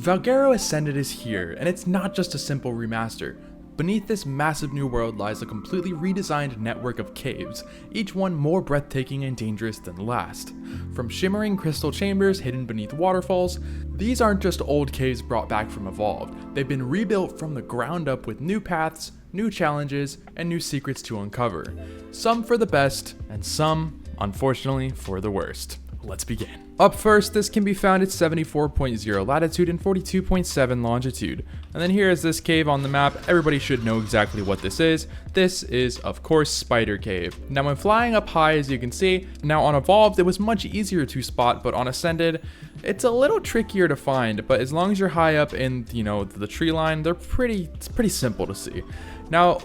VALGUERO Ascended is here, and it's not just a simple remaster. Beneath this massive new world lies a completely redesigned network of caves, each one more breathtaking and dangerous than the last. From shimmering crystal chambers hidden beneath waterfalls, these aren't just old caves brought back from Evolved, they've been rebuilt from the ground up with new paths, new challenges, and new secrets to uncover. Some for the best, and some, unfortunately, for the worst. Let's begin. Up first, this can be found at 74.0 latitude and 42.7 longitude. And then here is this cave on the map. Everybody should know exactly what this is. This is, of course, Spider Cave. Now, when flying up high, as you can see, now on Evolved, it was much easier to spot, but on Ascended, it's a little trickier to find. But as long as you're high up in, the tree line, it's pretty simple to see. Now,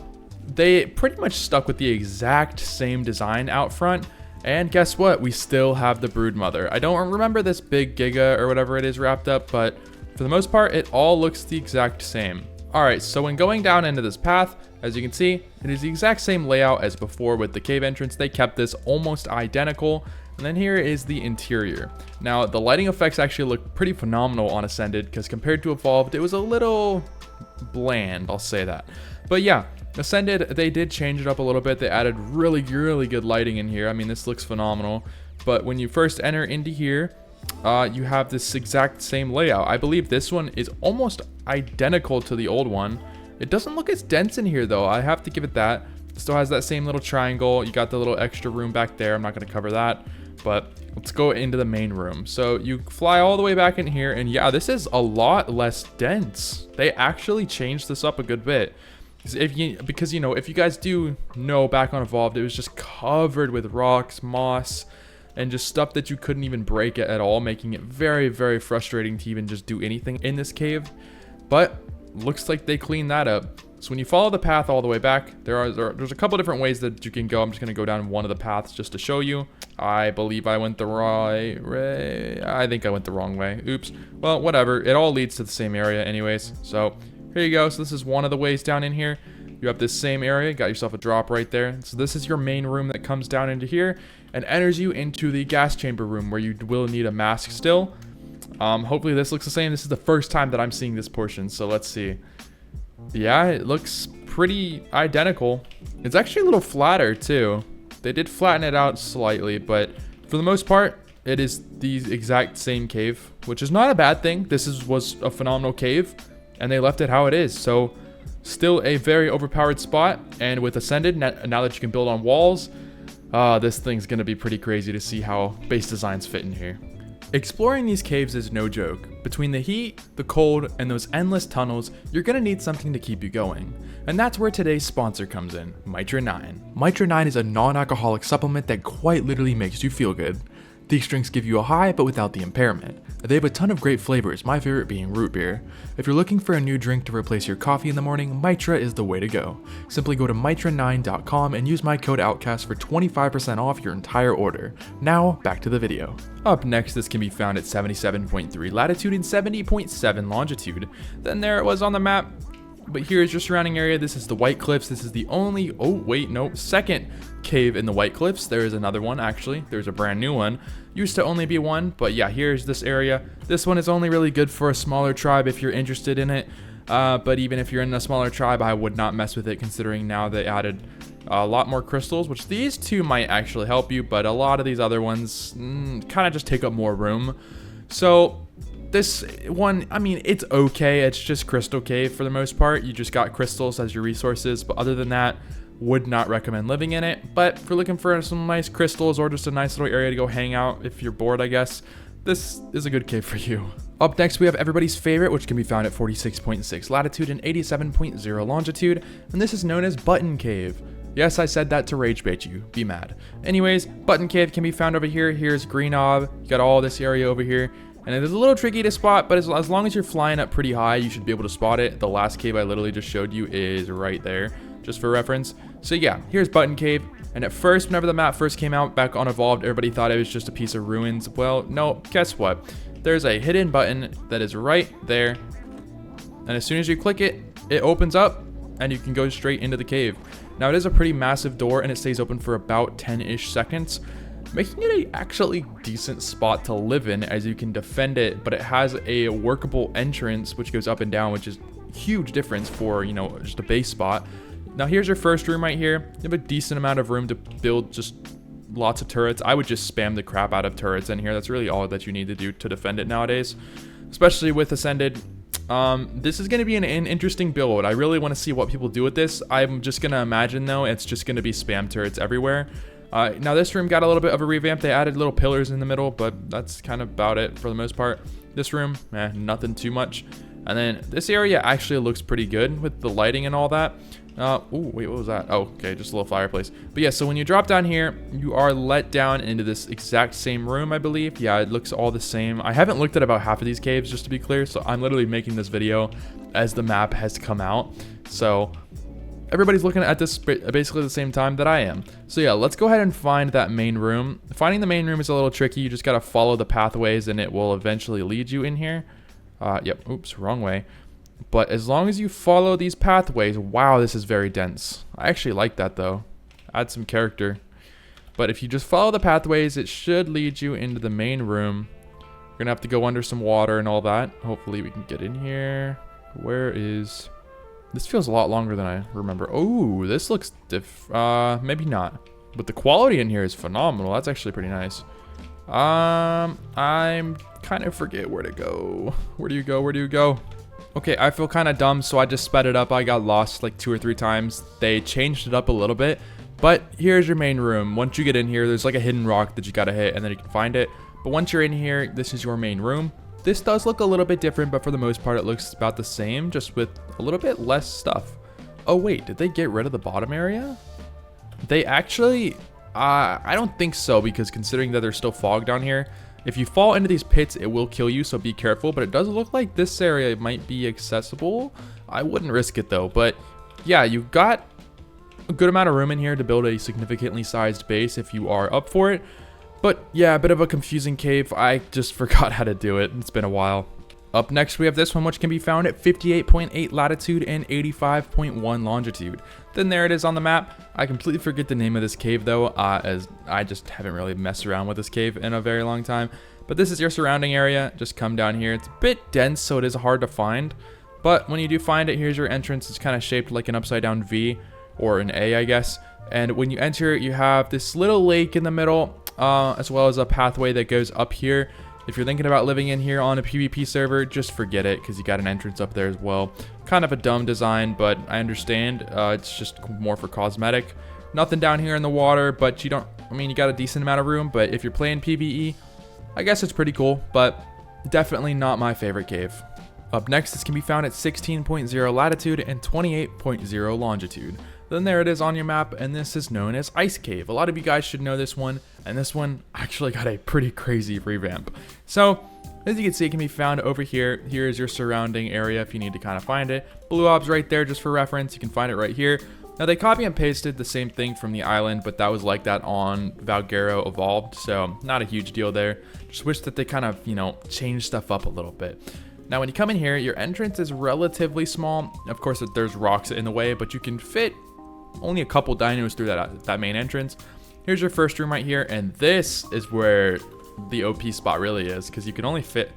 they pretty much stuck with the exact same design out front. And guess what? We still have the Broodmother. I don't remember this big Giga or whatever it is wrapped up, but for the most part, it all looks the exact same. Alright, so when going down into this path, as you can see, it is the exact same layout as before with the cave entrance. They kept this almost identical. And then here is the interior. Now, the lighting effects actually look pretty phenomenal on Ascended, because compared to Evolved, it was a little bland, I'll say that. But yeah, Ascended, they did change it up a little bit. They added really good lighting in here. I mean, this looks phenomenal. But when you first enter into here, you have this exact same layout. I believe this one is almost identical to the old one. It doesn't look as dense in here, though. I have to give it that. It still has that same little triangle. You got the little extra room back there. I'm not going to cover that. But let's go into the main room. So you fly all the way back in here. And yeah, this is a lot less dense. They actually changed this up a good bit. Because if you guys do know, back on Evolved, it was just covered with rocks, moss, and just stuff that you couldn't even break it at all, making it very frustrating to even just do anything in this cave. But looks like they cleaned that up. So when you follow the path all the way back, there's a couple different ways that you can go. I'm just going to go down one of the paths just to show you. I believe I went the right way. I think I went the wrong way. Oops. Well, whatever. It all leads to the same area anyways. So here you go. So this is one of the ways down in here. You have this same area. Got yourself a drop right there. So this is your main room that comes down into here and enters you into the gas chamber room, where you will need a mask still. Hopefully this looks the same. This is the first time that I'm seeing this portion. So let's see. Yeah, it looks pretty identical. It's actually a little flatter too. They did flatten it out slightly, but for the most part, it is the exact same cave, which is not a bad thing. This was a phenomenal cave, and they left it how it is. So still a very overpowered spot. And with Ascended, now that you can build on walls, this thing's going to be pretty crazy to see how base designs fit in here. Exploring these caves is no joke. Between the heat, the cold, and those endless tunnels, you're going to need something to keep you going. And that's where today's sponsor comes in, Mitra 9. Mitra 9 is a non-alcoholic supplement that quite literally makes you feel good. These drinks give you a high, but without the impairment. They have a ton of great flavors, my favorite being root beer. If you're looking for a new drink to replace your coffee in the morning, Mitra is the way to go. Simply go to mitra9.com and use my code OUTCAST for 25% off your entire order. Now, back to the video. Up next, this can be found at 77.3 latitude and 70.7 longitude. Then there it was on the map. But here's your surrounding area. This is the White Cliffs. This is the only, second cave in the White Cliffs. There is another one, actually. There's a brand new one. Used to only be one, but yeah, here's this area. This one is only really good for a smaller tribe if you're interested in it. But even if you're in a smaller tribe, I would not mess with it, considering now they added a lot more crystals, which these two might actually help you, but a lot of these other ones kind of just take up more room. So this one, I mean, it's okay. It's just Crystal Cave for the most part. You just got crystals as your resources, but other than that, would not recommend living in it. But if you're looking for some nice crystals or just a nice little area to go hang out if you're bored, I guess, this is a good cave for you. Up next, we have everybody's favorite, which can be found at 46.6 latitude and 87.0 longitude, and this is known as Button Cave. Yes, I said that to rage bait you. Be mad. Anyways, Button Cave can be found over here. Here's Green Knob. You got all this area over here. And it is a little tricky to spot, but as long as you're flying up pretty high, you should be able to spot it. The last cave I literally just showed you is right there, just for reference. So yeah, here's Button Cave. And at first, whenever the map first came out back on Evolved, everybody thought it was just a piece of ruins. Well, no, guess what? There's a hidden button that is right there. And as soon as you click it, it opens up and you can go straight into the cave. Now, it is a pretty massive door and it stays open for about 10-ish seconds. making it a actually decent spot to live in, as you can defend it, but it has a workable entrance which goes up and down, which is a huge difference for, you know, just a base spot. Now here's your first room right here. You have a decent amount of room to build just lots of turrets. I would just spam the crap out of turrets in here. That's really all that you need to do to defend it nowadays, especially with Ascended. This is going to be an interesting build. I really want to see what people do with this. I'm just going to imagine, though, it's just going to be spam turrets everywhere. Now this room got a little bit of a revamp. They added little pillars in the middle, but that's kind of about it for the most part. This room, nothing too much. And then this area actually looks pretty good with the lighting and all that. Oh, wait, what was that? Oh, okay, just a little fireplace. But yeah, so when you drop down here, you are let down into this exact same room, I believe. Yeah, it looks all the same. I haven't looked at about half of these caves, just to be clear, so I'm literally making this video as the map has come out. So everybody's looking at this basically the same time that I am. So yeah, let's go ahead and find that main room. Finding the main room is a little tricky. You just gotta follow the pathways and it will eventually lead you in here. Yep, oops, wrong way. But as long as you follow these pathways, wow, this is very dense. I actually like that though. Add some character. But if you just follow the pathways, it should lead you into the main room. You're gonna have to go under some water and all that. Hopefully we can get in here. Where is... This feels a lot longer than I remember. Oh, this looks maybe not. But the quality in here is phenomenal. That's actually pretty nice. I'm kind of forget where to go. Where do you go? Where do you go? Okay, I feel kind of dumb, so I just sped it up. I got lost like 2 or 3 times. They changed it up a little bit. But here's your main room. Once you get in here, there's like a hidden rock that you gotta hit, and then you can find it. But once you're in here, this is your main room. This does look a little bit different, but for the most part, it looks about the same, just with a little bit less stuff. Oh wait, did they get rid of the bottom area? They actually... I don't think so, because considering that there's still fog down here, if you fall into these pits, it will kill you, so be careful. But it does look like this area might be accessible. I wouldn't risk it though. But yeah, you've got a good amount of room in here to build a significantly sized base if you are up for it. But yeah, a bit of a confusing cave. I just forgot how to do it. It's been a while. Up next, we have this one, which can be found at 58.8 latitude and 85.1 longitude. Then there it is on the map. I completely forget the name of this cave though, as I just haven't really messed around with this cave in a very long time. But this is your surrounding area. Just come down here. It's a bit dense, so it is hard to find. But when you do find it, here's your entrance. It's kind of shaped like an upside down V, or an A, I guess. And when you enter, you have this little lake in the middle, as well as a pathway that goes up here. If you're thinking about living in here on a PvP server, just forget it, because you got an entrance up there as well. Kind of a dumb design, but I understand. It's just more for cosmetic. Nothing down here in the water, but you don't... I mean, you got a decent amount of room, but if you're playing PvE, I guess it's pretty cool, but definitely not my favorite cave. Up next, this can be found at 16.0 latitude and 28.0 longitude. Then there it is on your map, and this is known as Ice Cave. A lot of you guys should know this one, and this one actually got a pretty crazy revamp. So, as you can see, it can be found over here. Here is your surrounding area if you need to kind of find it. Blue ob's right there just for reference. You can find it right here. Now, they copy and pasted the same thing from the island, but that was like that on VALGUERO Evolved, so not a huge deal there. Just wish that they kind of, you know, changed stuff up a little bit. Now, when you come in here, your entrance is relatively small. Of course, there's rocks in the way, but you can fit only a couple dinos through that main entrance. Here's your first room right here, and this is where the OP spot really is, because you can only fit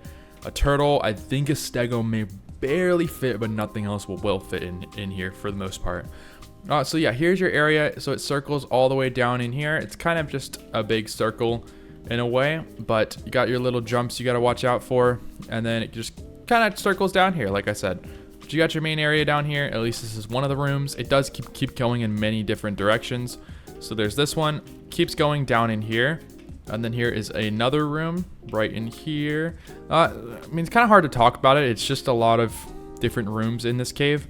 a turtle. I think a stego may barely fit, but nothing else will fit in here for the most part. So yeah, here's your area. So it circles all the way down in here. It's kind of just a big circle in a way, but you got your little jumps you got to watch out for, and then it just kind of circles down here, like I said. But you got your main area down here. At least this is one of the rooms. It does keep going in many different directions. So there's this one, keeps going down in here, and then here is another room right in here. I mean, it's kind of hard to talk about it. It's just a lot of different rooms in this cave.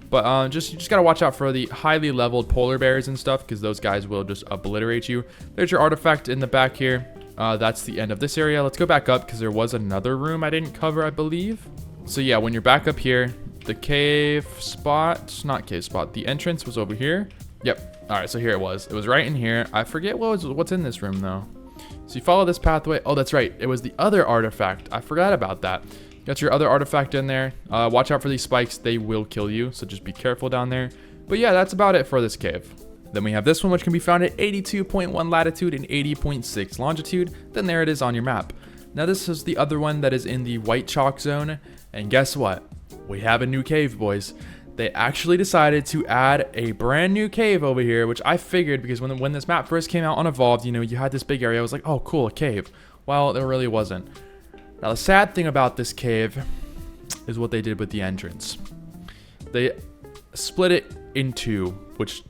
But you just gotta watch out for the highly leveled polar bears and stuff, because those guys will just obliterate you. There's your artifact in the back here. That's the end of this area. Let's go back up, because there was another room I didn't cover, I believe. So yeah, when you're back up here, the cave spot, not cave spot, the entrance was over here. Yep. All right, so here it was. It was right in here. I forget what's in this room though. So you follow this pathway. Oh, that's right. It was the other artifact. I forgot about that. Got your other artifact in there. Watch out for these spikes. They will kill you, so just be careful down there. But yeah, that's about it for this cave. Then we have this one, which can be found at 82.1 latitude and 80.6 longitude. Then there it is on your map. Now this is the other one that is in the white chalk zone. And guess what? We have a new cave, boys. They actually decided to add a brand new cave over here, which I figured because when this map first came out on Evolved, you know, you had this big area. I was like, oh, cool, a cave. Well, there really wasn't. Now, the sad thing about this cave is what they did with the entrance. They split it in two, which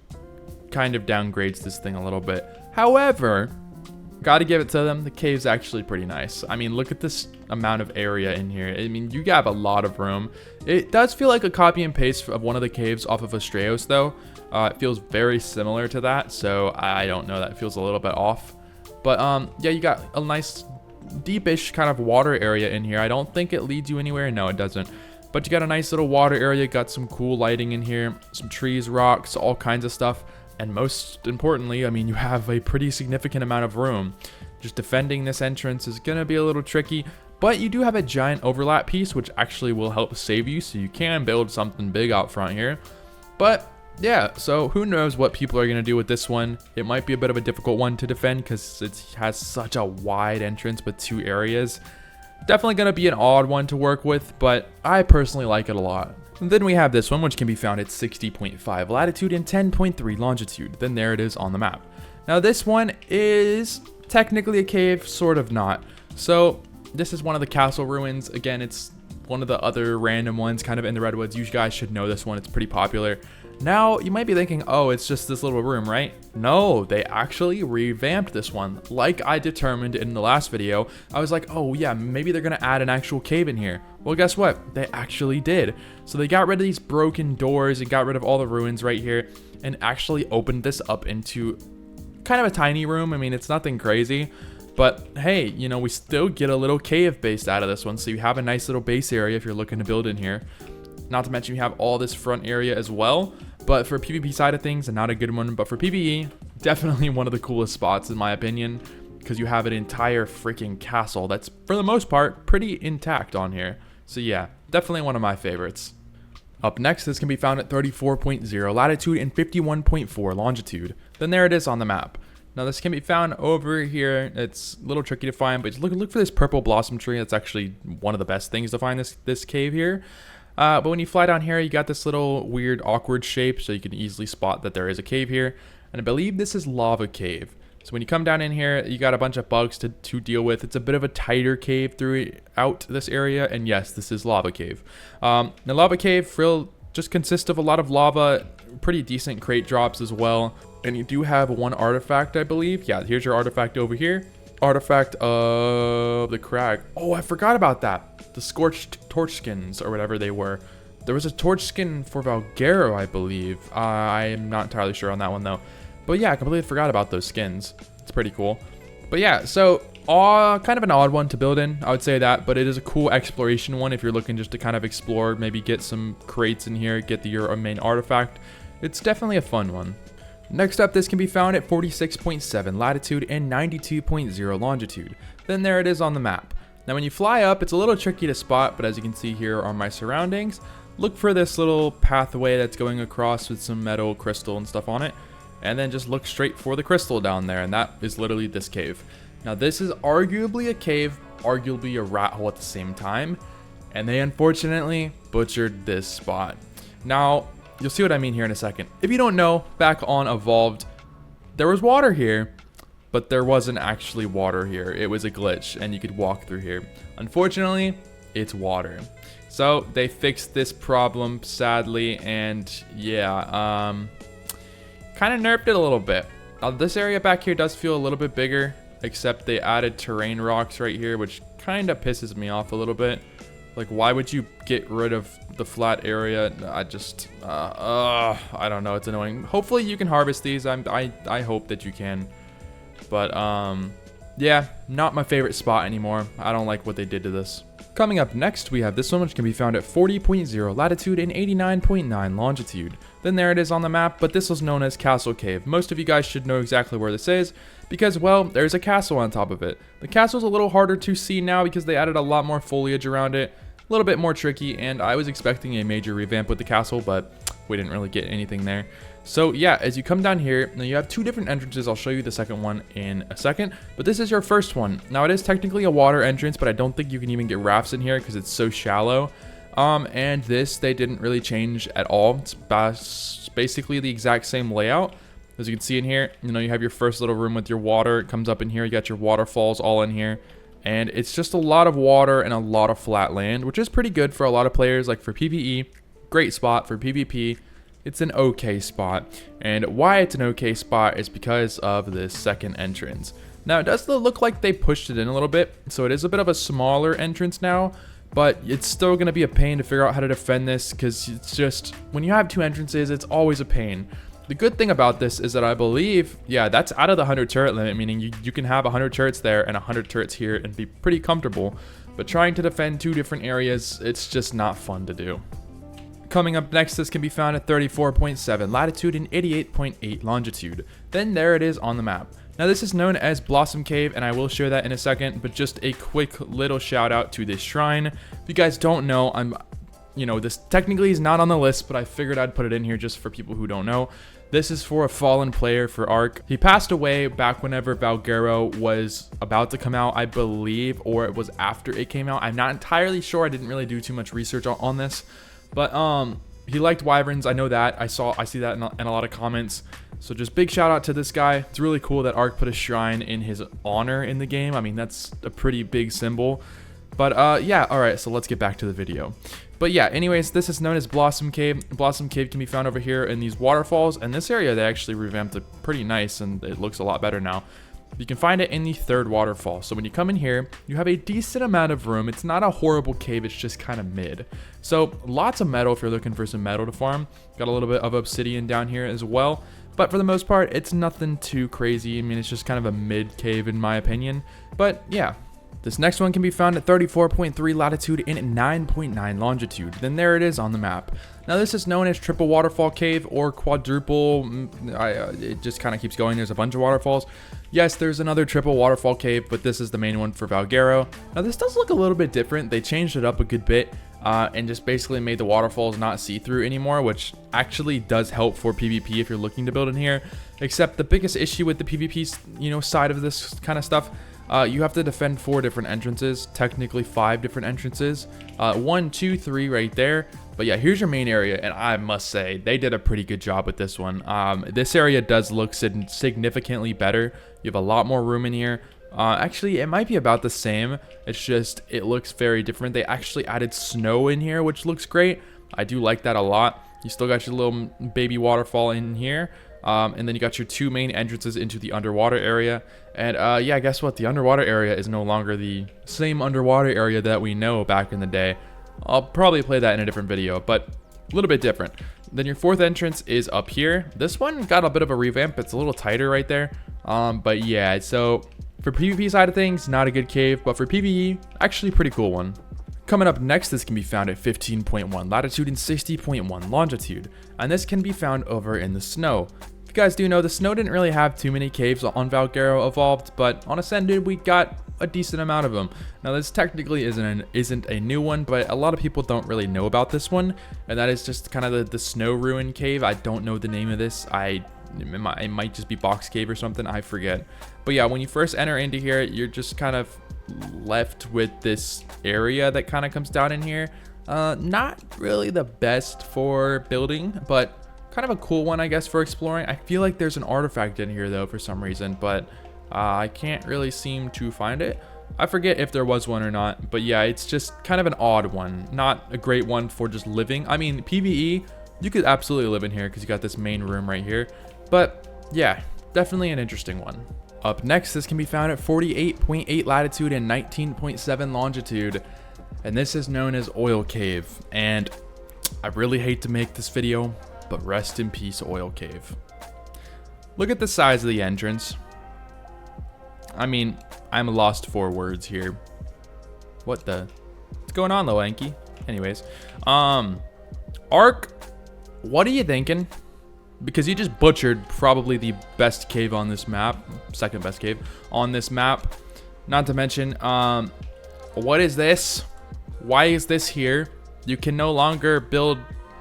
kind of downgrades this thing a little bit. However, gotta give it to them, the cave's actually pretty nice. I mean, look at this amount of area in here. I mean, you have a lot of room. It does feel like a copy and paste of one of the caves off of Astraeos, though. It feels very similar to that, so I don't know, that feels a little bit off. But yeah, you got a nice deepish kind of water area in here. I don't think it leads you anywhere. No, it doesn't. But you got a nice little water area, got some cool lighting in here, some trees, rocks, all kinds of stuff. And most importantly, I mean, you have a pretty significant amount of room. Just defending this entrance is gonna be a little tricky, but you do have a giant overlap piece, which actually will help save you, so you can build something big out front here. But yeah, so who knows what people are gonna do with this one. It might be a bit of a difficult one to defend because it has such a wide entrance with two areas. Definitely gonna be an odd one to work with, but I personally like it a lot. And then we have this one, which can be found at 60.5 latitude and 10.3 longitude. Then there it is on the map. Now this one is technically a cave, sort of not. So this is one of the castle ruins. Again, it's one of the other random ones kind of in the Redwoods. You guys should know this one, it's pretty popular. Now, you might be thinking, oh, it's just this little room, right? No, they actually revamped this one. Like I determined in the last video, I was like, oh yeah, maybe they're gonna add an actual cave in here. Well, guess what? They actually did. So they got rid of these broken doors and got rid of all the ruins right here and actually opened this up into kind of a tiny room. I mean, it's nothing crazy, but hey, you know, we still get a little cave based out of this one. So you have a nice little base area if you're looking to build in here. Not to mention you have all this front area as well. But for PvP side of things, and not a good one, but for PvE, definitely one of the coolest spots in my opinion, because you have an entire freaking castle that's, for the most part, pretty intact on here. So yeah, definitely one of my favorites. Up next, this can be found at 34.0 latitude and 51.4 longitude. Then there it is on the map. Now this can be found over here. It's a little tricky to find, but look for this purple blossom tree. That's actually one of the best things to find this cave here. But when you fly down here, you got this little weird awkward shape, so you can easily spot that there is a cave here. And I believe this is lava cave. So when you come down in here, you got a bunch of bugs to deal with. It's a bit of a tighter cave throughout this area, and yes, this is lava cave. The lava cave just consists of a lot of lava, pretty decent crate drops as well. And you do have one artifact, I believe. Yeah, here's your artifact over here. Artifact of the crag. Oh, I forgot about that. The scorched torch skins or whatever they were. There was a torch skin for VALGUERO, I believe. I am not entirely sure on that one though. But yeah, I completely forgot about those skins. It's pretty cool. But yeah, so kind of an odd one to build in, I would say that. But it is a cool exploration one if you're looking just to kind of explore, maybe get some crates in here, get your main artifact. It's definitely a fun one. Next up, this can be found at 46.7 latitude and 92.0 longitude. Then there it is on the map. Now when you fly up, it's a little tricky to spot, but as you can see here are my surroundings. Look for this little pathway that's going across with some metal, crystal, and stuff on it. And then just look straight for the crystal down there, and that is literally this cave. Now this is arguably a cave, arguably a rat hole at the same time. And they unfortunately butchered this spot. Now, you'll see what I mean here in a second. If you don't know, back on Evolved, there was water here, but there wasn't actually water here. It was a glitch, and you could walk through here. Unfortunately, it's water. So they fixed this problem, sadly, and yeah, kind of nerfed it a little bit. This area back here does feel a little bit bigger, except they added terrain rocks right here, which kind of pisses me off a little bit. Like, why would you get rid of the flat area? I just, I don't know. It's annoying. Hopefully you can harvest these. I hope that you can. But, yeah, not my favorite spot anymore. I don't like what they did to this. Coming up next, we have this one, which can be found at 40.0 latitude and 89.9 longitude. Then there it is on the map, but this was known as Castle Cave. Most of you guys should know exactly where this is, because, well, there's a castle on top of it. The castle's a little harder to see now because they added a lot more foliage around it, a little bit more tricky, and I was expecting a major revamp with the castle, but we didn't really get anything there. So yeah, as you come down here, now you have two different entrances. I'll show you the second one in a second, but this is your first one. Now it is technically a water entrance, but I don't think you can even get rafts in here because it's so shallow. And this, they didn't really change at all. It's basically the exact same layout. As you can see in here, you know, you have your first little room with your water. It comes up in here. You got your waterfalls all in here. And it's just a lot of water and a lot of flat land, which is pretty good for a lot of players. Like for PvE, great spot. For PvP, it's an okay spot. And why it's an okay spot is because of this second entrance. Now, it does look like they pushed it in a little bit, so it is a bit of a smaller entrance now, but it's still going to be a pain to figure out how to defend this, because it's just, when you have two entrances, it's always a pain. The good thing about this is that I believe, yeah, that's out of the 100 turret limit, meaning you can have 100 turrets there and 100 turrets here and be pretty comfortable, but trying to defend two different areas, it's just not fun to do. Coming up next, this can be found at 34.7 latitude and 88.8 longitude. Then there it is on the map. Now this is known as Blossom Cave, and I will share that in a second, but just a quick little shout out to this shrine. If you guys don't know, this technically is not on the list, but I figured I'd put it in here just for people who don't know. This is for a fallen player for ARK. He passed away back whenever VALGUERO was about to come out, I believe, or it was after it came out. I'm not entirely sure. I didn't really do too much research on this. But he liked wyverns, I know that. I see that in a lot of comments. So just big shout out to this guy. It's really cool that ARK put a shrine in his honor in the game. I mean, that's a pretty big symbol. But yeah, alright, so let's get back to the video. But yeah, anyways, this is known as Blossom Cave. Blossom Cave can be found over here in these waterfalls. And this area, they actually revamped it pretty nice, and it looks a lot better now. You can find it in the third waterfall. So when you come in here, you have a decent amount of room. It's not a horrible cave, it's just kind of mid. So lots of metal if you're looking for some metal to farm. Got a little bit of obsidian down here as well. But for the most part, it's nothing too crazy. I mean, it's just kind of a mid cave in my opinion. But yeah. This next one can be found at 34.3 latitude and 9.9 longitude. Then there it is on the map. Now this is known as Triple Waterfall Cave or Quadruple. It just kind of keeps going. There's a bunch of waterfalls. Yes, there's another Triple Waterfall Cave, but this is the main one for VALGUERO. Now this does look a little bit different. They changed it up a good bit and just basically made the waterfalls not see-through anymore, which actually does help for PvP if you're looking to build in here. Except the biggest issue with the PvP, side of this kind of stuff, you have to defend 4 different entrances, technically 5 different entrances, 1, 2, 3 right there. But yeah, here's your main area, and I must say they did a pretty good job with this one. This area does look significantly better. You have a lot more room in here. Actually, it might be about the same. It's just it looks very different. They actually added snow in here, which looks great. I do like that a lot. You still got your little baby waterfall in here. And then you got your 2 main entrances into the underwater area. And yeah, guess what? The underwater area is no longer the same underwater area that we know back in the day. I'll probably play that in a different video, but a little bit different. Then your 4th entrance is up here. This one got a bit of a revamp. It's a little tighter right there. But yeah, so for PvP side of things, not a good cave, but for PvE, actually pretty cool one. Coming up next, this can be found at 15.1 latitude and 60.1 longitude, and this can be found over in the snow. If you guys do know, the snow didn't really have too many caves on VALGUERO Evolved, but on Ascended we got a decent amount of them. Now this technically isn't a new one, but a lot of people don't really know about this one, and that is just kind of the snow ruin cave. I don't know the name of this. It might just be box cave or something, I forget. But yeah, when you first enter into here, you're just kind of left with this area that kind of comes down in here. Not really the best for building, but kind of a cool one, I guess, for exploring. I feel like there's an artifact in here though for some reason, but I can't really seem to find it. I forget if there was one or not, but yeah, it's just kind of an odd one, not a great one for just living. I mean, PvE, you could absolutely live in here because you got this main room right here, but yeah, definitely an interesting one. Up next, this can be found at 48.8 latitude and 19.7 longitude, and this is known as Oil Cave. And I really hate to make this video, but rest in peace, Oil Cave. Look at the size of the entrance. I mean, I'm lost for words here. What's going on, Loanky? Anyways, ARK, what are you thinking? Because you just butchered probably the best cave on this map, second best cave on this map. Not to mention, what is this? Why is this here? You can no longer build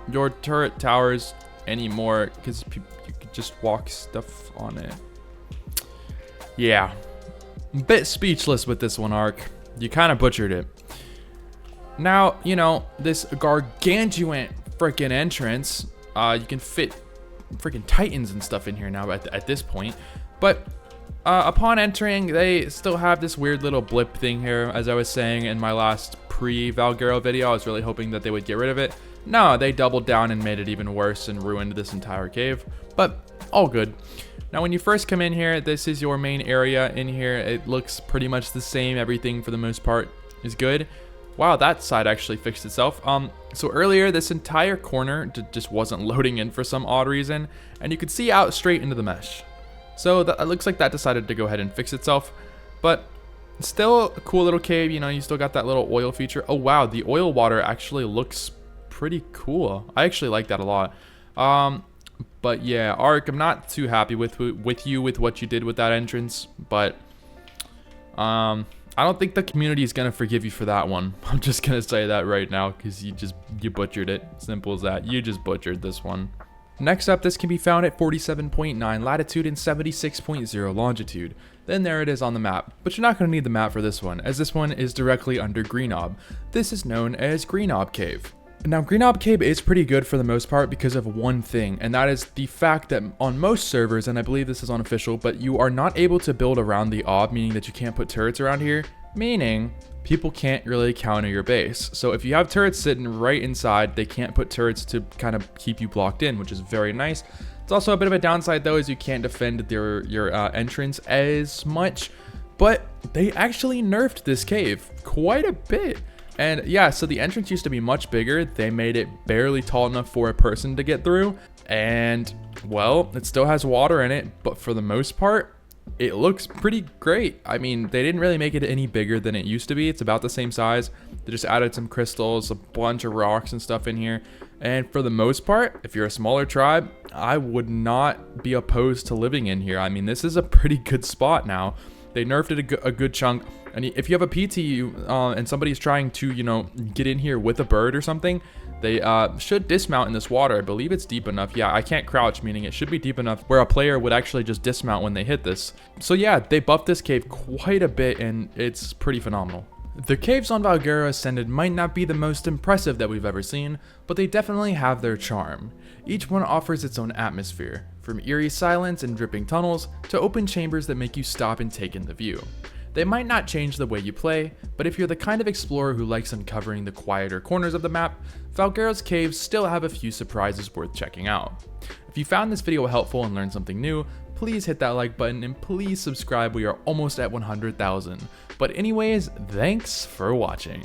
your turret towers anymore because you could just walk stuff on it. Yeah, a bit speechless with this one, ARK. You kind of butchered it. Now, you know, this gargantuan freaking entrance, you can fit freaking titans and stuff in here now at this point. But upon entering, they still have this weird little blip thing here. As I was saying in my last pre-VALGUERO video, I was really hoping that they would get rid of it. No, they doubled down and made it even worse and ruined this entire cave. But all good. Now, when you first come in here, this is your main area in here. It looks pretty much the same. Everything for the most part is good. Wow, that side actually fixed itself. So earlier, this entire corner just wasn't loading in for some odd reason, and you could see out straight into the mesh. So it looks like that decided to go ahead and fix itself, but still a cool little cave. You know, you still got that little oil feature. Oh wow, the oil water actually looks pretty cool. I actually like that a lot. But yeah, ARK, I'm not too happy with what you did with that entrance, but I don't think the community is gonna forgive you for that one. I'm just gonna say that right now because you butchered it. Simple as that. You just butchered this one. Next up, this can be found at 47.9 latitude and 76.0 longitude. Then there it is on the map, but you're not going to need the map for this one, as this one is directly under Greenob. This is known as Greenob Cave. Now, Greenob Cave is pretty good for the most part because of one thing, and that is the fact that on most servers, and I believe this is unofficial, but you are not able to build around the ob, meaning that you can't put turrets around here, meaning people can't really counter your base. So if you have turrets sitting right inside, they can't put turrets to kind of keep you blocked in, which is very nice. It's also a bit of a downside though, as you can't defend your entrance as much, but they actually nerfed this cave quite a bit. And yeah, so the entrance used to be much bigger. They made it barely tall enough for a person to get through. And well, it still has water in it, but for the most part, it looks pretty great. I mean, they didn't really make it any bigger than it used to be. It's about the same size. They just added some crystals, a bunch of rocks and stuff in here. And for the most part, if you're a smaller tribe, I would not be opposed to living in here. I mean, this is a pretty good spot now. They nerfed it a good chunk. And if you have a PTU and somebody's trying to, you know, get in here with a bird or something, they should dismount in this water. I believe it's deep enough. Yeah, I can't crouch, meaning it should be deep enough where a player would actually just dismount when they hit this. So yeah, they buffed this cave quite a bit, and it's pretty phenomenal. The caves on VALGUERO Ascended might not be the most impressive that we've ever seen, but they definitely have their charm. Each one offers its own atmosphere, from eerie silence and dripping tunnels to open chambers that make you stop and take in the view. They might not change the way you play, but if you're the kind of explorer who likes uncovering the quieter corners of the map, VALGUERO's caves still have a few surprises worth checking out. If you found this video helpful and learned something new, please hit that like button and please subscribe. We are almost at 100,000. But anyways, thanks for watching.